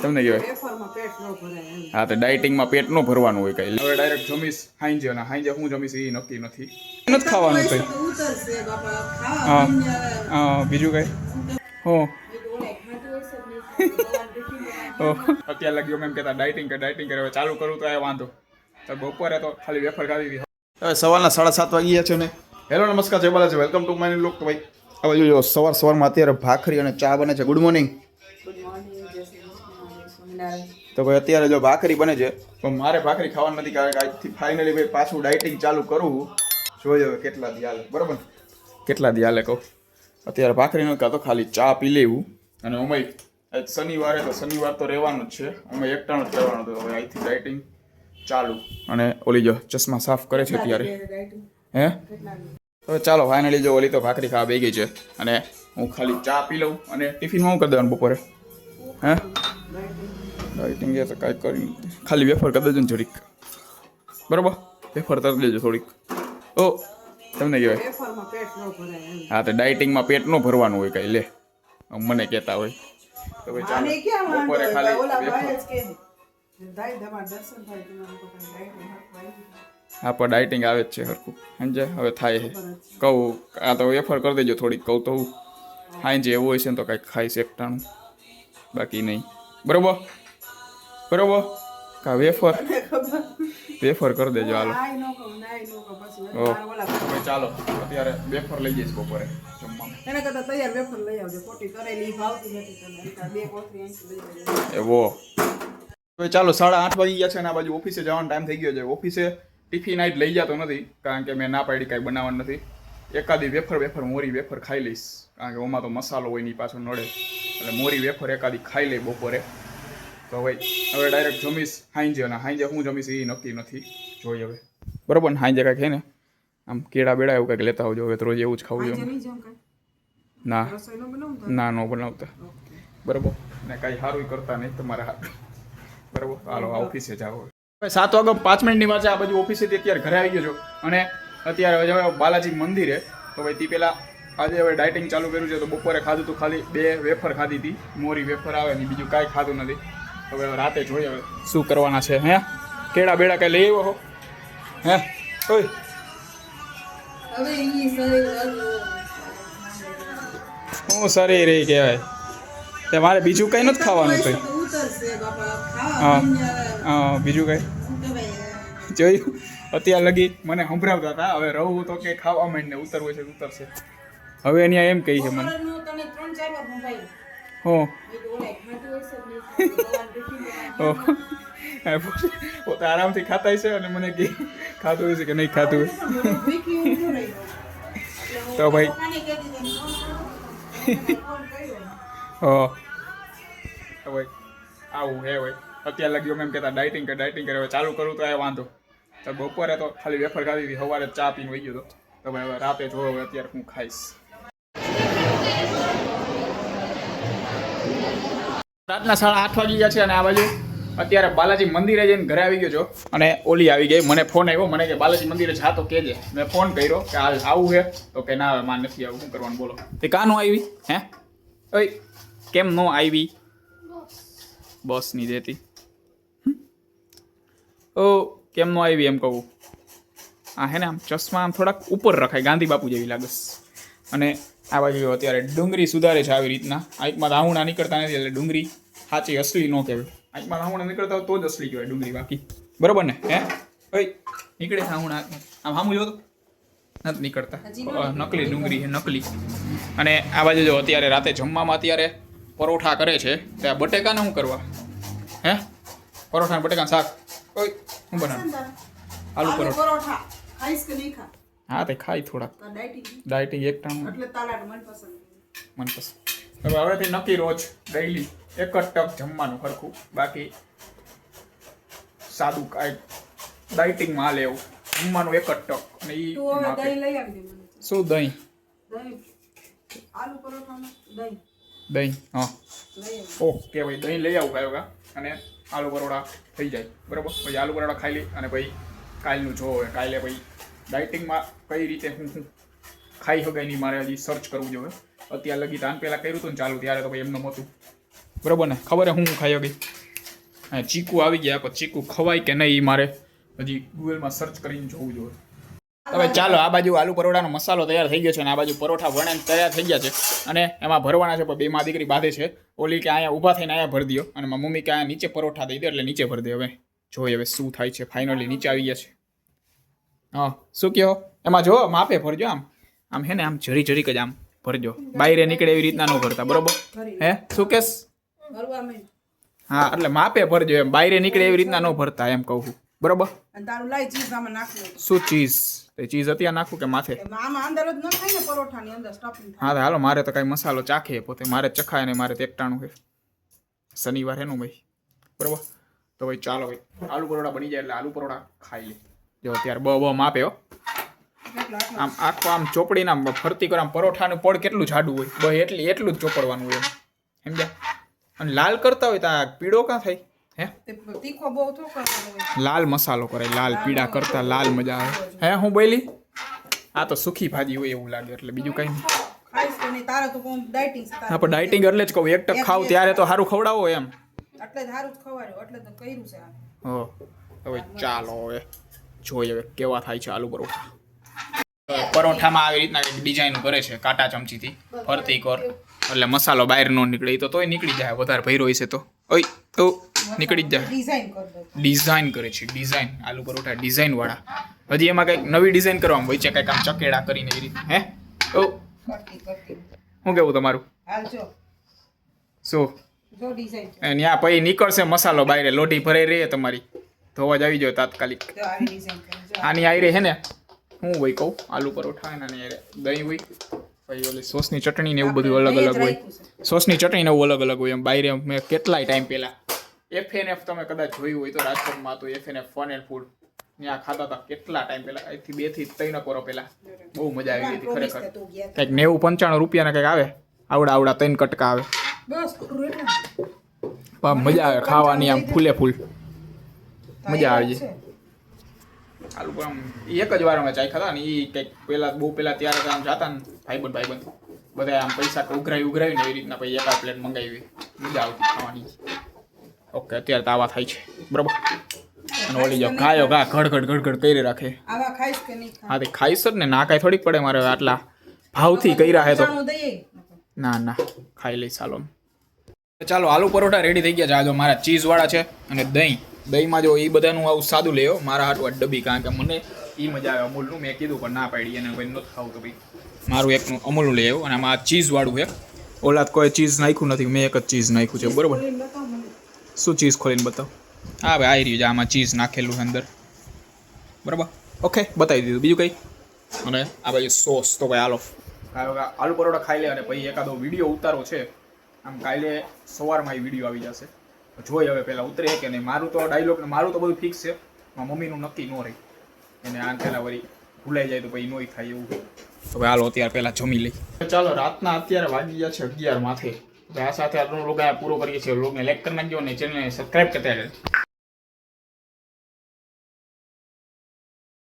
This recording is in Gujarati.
તમને કહેવાય હા તો ડાયટિંગમાં પેટ ન ભરવાનું હોય કઈ હવે ડાયરેક્ટ જમીશ હાંજે અને હાંજે હું જમીશ એ નક્કી નથી નથી ખાવાનું કઈ હા હા બીજું કઈ હું અત્યારે લગી એમ કહેતા ડાયટિંગ કરે હવે ચાલુ કરું તો એ વાંધો તો બપોરે તો ખાલી વેફર ખાધી હતી હવે સવારના 7:30 વાગ્યા છે ને હેલો નમસ્કાર જય Balaji welcome to my look. તો ભાઈ હવે જોજો સવારમાં અત્યારે ભાખરી અને ચા બને છે. Good morning. તો ભાઈ અત્યારે જો ભાખરી બને છે પણ મારે ભાખરી ખાવાની નથી કારણ કે આજથી ફાઇનલી ભાઈ પાછું ડાયટિંગ ચાલુ કરવું જોઈએ હવે કેટલા દી હાલે બરાબર કેટલા દી હાલે કહું અત્યારે ભાખરી નથી ખાતો ખાલી ચા પી લેવું અને અમે શનિવારે તો શનિવાર તો રહેવાનું જ છે અમે એકટાણું જ કરવાનું હતું હવે અહીંથી ડાયટિંગ ચાલુ અને ઓલી જો ચશ્મા સાફ કરે છે ત્યારે હે હવે ચાલો ફાઇનલી જો ઓલી તો ભાખરી ખાવા બેસી ગઈ છે અને હું ખાલી ચા પી લઉં અને ટિફિનમાં શું કરી દેવાનું બપોરે હે ડાયટિંગ એ તો કાંઈ કરી ખાલી વેફર કરી દેજો ને થોડીક બરાબર વેફર કરી દેજો થોડીક ઓ તમને કહેવાય હા તો ડાયટિંગમાં પેટ ન ભરવાનું હોય કાંઈ લે મને કહેતા હોય તો ભાઈ ચાલો બપોરે ખાલી હા પણ ડાયટિંગ આવે જ છે હરખું સમજે હવે થાય છે કહું આ તો વેફર કરી દેજો થોડીક કહું તો હાંજે એવું હોય છે ને તો કાંઈક ખાઈશ એકટાણું બાકી નહીં બરોબર બરોબર કા વેફર કરી દેજો હાલો ચાલો અત્યારે વેફર લઈ જઈશ બપોરે એવો ચાલો 8:30 વાગી ગયા છે અને આ બાજુ ઓફિસે જવાનો ટાઈમ થઈ ગયો છે. ઓફિસે ટિફિન આજ લઈ જતો નથી કારણ કે મેં ના પાડી કાંઈ બનાવવાનું નથી. એકાદી વેફર મોરી વેફર ખાઈ લઈશ કારણ કે ઓમાં તો મસાલો હોય ની પાછો નડે એટલે મોરી વેફર એકાદી ખાઈ લઈ બપોરે તો હવે ડાયરેક્ટ જમીશ હાંજે અને હાંજે હું જમીશ એ નક્કી નથી જોઈએ હવે બરાબર ને હાંજે કાંઈક હે ને આમ કેળા બેડા એવું કાંઈક લેતા આવજો હવે તો રોજ એવું જ ખાવું જોઈએ ના ન બનાવતા બરાબર ને કાંઈ સારું કરતા નહીં તમારા હાથ બરાબર હાલો ઓફિસે જાઓ 7:05 વાત છે આ બાજુ ઓફિસેથી અત્યારે ઘરે આવી ગયો છો અને અત્યારે હવે બાલાજી મંદિરે તો ભાઈ તે પહેલાં આજે હવે ડાયટિંગ ચાલુ કર્યું છે તો બપોરે ખાધું તો ખાલી 2 વેફર ખાધી હતી મોરી વેફર આવે ને બીજું કાંઈ ખાધું નથી. હવે રાતે જોઈએ હવે શું કરવાના છે હે કેળા બેડા કાંઈ લઈ આવ્યો હો હે ઓય હું શરીર એ કહેવાય તે મારે બીજું કંઈ નથી ખાવાનું કંઈ હા હા બીજું કંઈ જોયું અત્યારે લગી મને સંભળાવતા હતા હવે રહું તો કે ખાવા માંડીને ઉતરવું છે ઉતરશે હવે એની એમ કહી છે મને હું પોતે આરામથી ખાતા છે અને મને કે ખાતું હોય છે કે નહીં ખાતું હોય તો ભાઈ ભાઈ આવું હે ભાઈ અત્યારે લગી એમ કહેતા ડાયટિંગ કરે હવે ચાલુ કરું તો એ વાંધો તો બપોરે તો ખાલી વેફર ખાધી હતી સવારે ચા પીને વહી ગયો તો ભાઈ હવે રાતે જોવો હવે અત્યારે હું ખાઈશ. રાતના 8:30 વાગી ગયા છે અને આ બાજુ અત્યારે બાલાજી મંદિરે જઈને ઘરે આવી ગયો છો અને ઓલી આવી ગઈ મને ફોન આવ્યો મને કે બાલાજી મંદિરે જા તો કહેજે. મેં ફોન કર્યો કે હાલ આવું છે તો કે ના આવે મારે નથી આવું શું કરવાનું બોલો તે કાં નો આવી હે ઓય કેમ નો આવી બસ નહીં દેતી ઓ કેમ નો આવી એમ કહું આ હે ને આમ ચશ્મા આમ થોડાક ઉપર રખાય ગાંધી બાપુ જેવી લાગસ અને આ બાજુ અત્યારે ડુંગળી સુધારે છે આવી રીતના આંખમાં આહુણા નીકળતા નથી એટલે ડુંગળી સાચી અસલી ન કહેવાય આંખમાં આહુણા નીકળતા હોય તો જ અસલી કહેવાય ડુંગળી બાકી બરાબર ને હે ઓય નીકળે આહુણા આમ સામું જો તો નથી નીકળતા નકલી ડુંગળી છે નકલી. અને આ બાજુ જો અત્યારે રાતે જમવામાં અત્યારે પરોઠા કરે છે ત્યાં બટેકાને શું કરવા હે પરોઠા ને બટેકા શાક ઓય શું બનાવું આલુ પરોઠા હા તે ખાઈ થોડાક ડાયટિંગ એક ટાણું મનપસંદ હવે હવેથી નક્કી રોજ ડેઈલી એક જ ટક જમવાનું સરખું બાકી સાદું કાંઈ ડાયટિંગમાં હાલે એવું જમવાનું એક જ ટક અને શું દહીં દહીં હા ઓકે ભાઈ દહીં લઈ આવું કાંઈ અને આલુ પરોઠા થઈ જાય બરાબર પછી આલુ પરોઠા ખાઈ લઈ અને પછી કાલનું જો હવે કાલે પછી ડાયટિંગમાં કઈ રીતે હું ખાઈ શકાય નહીં મારે હજી સર્ચ કરવું જોઈએ અત્યારે લગી તાન પહેલાં કર્યું હતું ને ચાલુ ત્યારે તો ભાઈ એમનું હતું બરાબર ને? ખબર હે હું ખાઈ ગઈ. હા, ચીકુ આવી ગયા, પણ ચીકુ ખવાય કે નહીં એ મારે હજી ગૂગલમાં સર્ચ કરીને જોવું જોઈએ. હવે ચાલો, આ બાજુ આલુ પરોઠાનો મસાલો તૈયાર થઈ ગયો છે અને આ બાજુ પરોઠા વણાઈને તૈયાર થઈ ગયા છે અને એમાં ભરવાના છે. પણ બે માં દીકરી બાંધે છે. ઓલી કે અહીંયા ઊભા થઈને અહીંયા ભરી દો અને મારી મમ્મી કે અહીંયા નીચે પરોઠા દઈ દે એટલે નીચે ભરી દે. હવે જોઈએ હવે શું થાય છે. ફાઇનલી નીચે આવી ગયા છે. હા, શું કહો? એમાં જો માપે ભરજો, આમ હે ને આમ જરી જરીક જ આમ ભરજો. બાયરે નીકળે એવી રીતના ન ભરતા, બરોબર? હે શું કેસ? હા, એટલે માપે ભરજો એમ. બાયરે નીકળે એવી રીતના ન ભરતા એમ કહું છું, બરોબર? શું ચીઝ? ચીઝ અત્યારે નાખું કે માથે? હા, હાલો, મારે તો કઈ મસાલો ચાખે પોતે, મારે ચખાય ને મારે એકટાણું છે. શનિવાર એનું ભાઈ, બરોબર? તો ભાઈ ચાલો ભાઈ, આલુ પરોઠા બની જાય એટલે આલુ પરોઠા ખાઈ લે. જો અત્યારે બ માપે હો. આમ આખો આમ ચોપડીને આમ ફરતી કરો. આમ પરોઠાનું પડ કેટલું જાડું હોય, બસ એટલું જ ચોપડવાનું હોય એમ, સમજ્યા? અને લાલ કરતા હોય તો આ પીળો કાં થાય? હે, તીખો બહુ તો કરવાનો, લાલ મસાલો કરે. લાલ પીળા કરતા લાલ મજા આવે. હે હું બોલી? આ તો સુખી ભાજી હોય એવું લાગે, એટલે બીજું કઈ નહીં. હા, પણ ડાયટિંગ એટલે જ કહું, એક ટક ખાવ ત્યારે તો સારું ખવડાવો એમ. એટલે સારું ખવડાવ્યું એટલે તો કર્યું છે. હો, હવે ચાલો હવે જોઈએ હવે કેવા થાય છે આલુ પરોઠા. પરોઠામાં આવી રીતના એક ડિઝાઇન કરે છે કાંટા ચમચીથી ફરતી કર, એટલે મસાલો બહાર ન નીકળે. તો તોય નીકળી જાય, વધારે ભર્યો હશે તો ઓય તો નીકળી જ જાય. ડિઝાઇન કરે છે, ડિઝાઇન. આલુ પરોઠા ડિઝાઇન વાળા. હજી એમાં કંઈક નવી ડિઝાઇન કરવામાં હોય છે, કંઈક આમ ચકેડા કરીને એવી રીતે. હે ઓ શું કેવું તમારું? શું ત્યાં પછી નીકળશે મસાલો બહાર, લોઢી ભરાઈ રહી તમારી, તો અવાજ આવી જાય તાત્કાલિક. આની આઈ રહી હે ને હું હોય કહું, આલુ પરોઠા એના દહીં હોય, પછી ઓલી સોસની ચટણી ને એવું બધું અલગ અલગ હોય. સોસની ચટણી ને એવું અલગ અલગ હોય. એમ બહાર મેં કેટલાય ટાઈમ પહેલા FNF તમે કદાચ જોયું હોય તો રાજકોટમાં તો FNF ફન એન્ડ ફૂડ ત્યાં ખાતા હતા કેટલા ટાઈમ પહેલા, અહીંથી 2 થી 3 વર્ષ પહેલા. બહુ મજા આવી હતી ખરેખર. કંઈક 90-95 રૂપિયાના કંઈક આવે, આવડા 3 કટકા આવે. મજા આવે ખાવાની, આમ ફૂલે ફૂલ મજા આવી જાય. આલુ આમ એક જ વાર અમે ચાય ખાતા ને, એ કંઈક પહેલાં બહુ પહેલાં ત્યારે આમ જતા ને ભાઈબંધ બધા આમ પૈસા ઉઘરાવી ને એવી રીતના પછી એકાદ પ્લેટ મંગાવી, મજા આવતી ખાવાની. ઓકે, અત્યારે તો આવા થાય છે, બરાબર? અને ઓલી જાવ ખાયો ઘા ઘડ કરી રાખે. હા, તે ખાઈશ જ ને, ના કાંઈ થોડીક પડે મારે આટલા ભાવથી કર્યા હે તો. ના ખાઈ લઈશ. ચાલો આલુ પરોઠા રેડી થઈ ગયા છે. આ જો મારા ચીઝવાળા છે અને દહીંમાં જો એ બધાનું આવું સાદું લેવો મારા હાટું ડબ્બી, કારણ કે મને એ મજા આવે અમૂલનું. મેં કીધું પણ ના પાડી અને ભાઈ નથી ખાવું, તો ભાઈ મારું એકનું અમૂલનું લઈ આવ્યું. અને આમાં આ ચીઝવાળું છે. ઓલા કોઈ ચીઝ નાખ્યું નથી, મેં એક જ ચીઝ નાખ્યું છે, બરાબર? શું ચીઝ ખોલીને બતાવ? હા ભાઈ આવી રહ્યું છે, આમાં ચીઝ નાખેલું છે અંદર, બરાબર? ઓકે, બતાવી દીધું. બીજું કંઈ? અને આ ભાઈ સોસ. તો ભાઈ હાલો આલુ પરોઠા ખાઈ લે અને પછી એકાદો વિડીયો ઉતારો છે. આમ કાલે સવારમાં એ વિડીયો આવી જશે, જોઈ હવે પહેલાં ઉતરે કે નહીં. મારું તો ડાયલોગ ને મારું તો બધું ફિક્સ છે, મારા મમ્મીનું નક્કી ન રહી. એને આ પહેલાં વળી ભૂલાઈ જાય તો પછી નોય થાય એવું. હવે હાલો અત્યારે પહેલાં જમી લઈ. ચાલો, રાતના અત્યારે વાગી ગયા છે 11 માથે. આ સાથે આજનો લોગ પૂરો કરીએ છીએ. લોગને લાઈક કરી નાખજો અને ચેનલને સબસ્ક્રાઈબ કરતા રહેજો.